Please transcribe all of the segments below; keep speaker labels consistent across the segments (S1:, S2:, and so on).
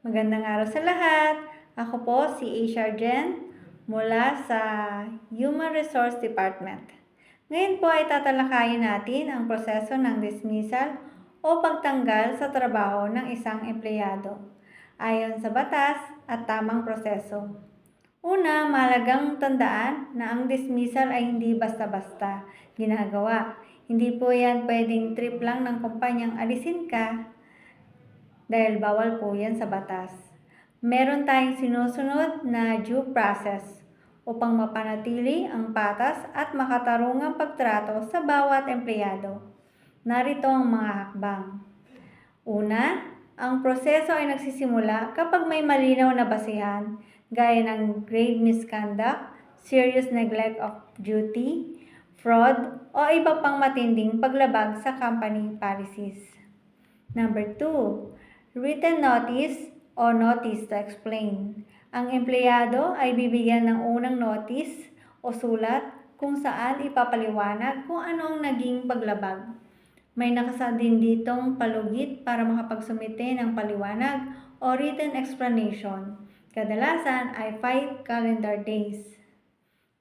S1: Magandang araw sa lahat. Ako po si A. Sargent mula sa Human Resource Department. Ngayon po ay tatalakayin natin ang proseso ng dismissal o pagtanggal sa trabaho ng isang empleyado ayon sa batas at tamang proseso. Una, mahalagang tandaan na ang dismissal ay hindi basta-basta ginagawa. Hindi po yan pwedeng trip lang ng kumpanyang alisin ka dahil bawal po yan sa batas. Meron tayong sinusunod na due process upang mapanatili ang patas at makatarungang pagtrato sa bawat empleyado. Narito ang mga hakbang. Una, ang proseso ay nagsisimula kapag may malinaw na basihan gaya ng grave misconduct, serious neglect of duty, fraud, o iba pang matinding paglabag sa company policies. Number 2, written notice o notice to explain. Ang empleyado ay bibigyan ng unang notice o sulat kung saan ipapaliwanag kung ano ang naging paglabag. May nakasaad din ditong palugit para makapagsumite ng paliwanag o written explanation. Kadalasan ay 5 calendar days.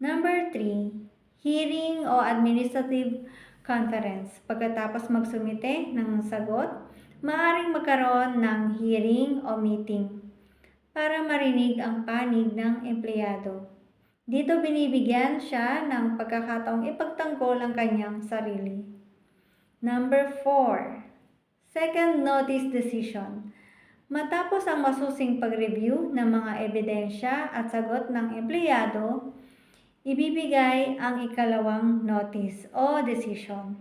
S1: Number 3, hearing o administrative conference. Pagkatapos magsumite ng sagot, maaaring magkaroon ng hearing o meeting para marinig ang panig ng empleyado. Dito binibigyan siya ng pagkakataong ipagtanggol ang kanyang sarili. Number 4, second notice decision. Matapos ang masusing pag-review ng mga ebidensya at sagot ng empleyado, ibibigay ang ikalawang notice o decision.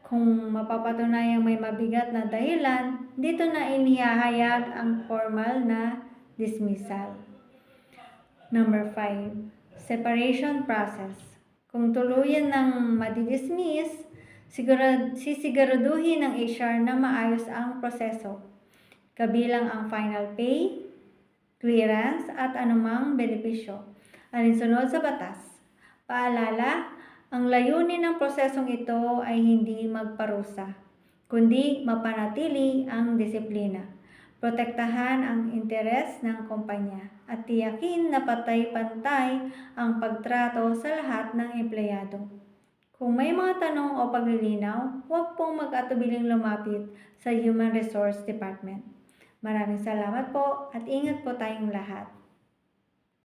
S1: Kung mapapatunayang may mabigat na dahilan, dito na inihahayag ang formal na dismissal. Number 5, separation process. Kung tuluyan ng madidismiss, sisiguraduhin ng HR na maayos ang proseso, kabilang ang final pay, clearance at anumang benepisyo alinsunod sa batas. Paalala, ang layunin ng prosesong ito ay hindi magparusa, kundi mapanatili ang disiplina, protektahan ang interes ng kumpanya, at tiyakin na patay-pantay ang pagtrato sa lahat ng empleyado. Kung may mga tanong o paglilinaw, huwag pong mag-atubiling lumapit sa Human Resource Department. Maraming salamat po at ingat po tayong lahat.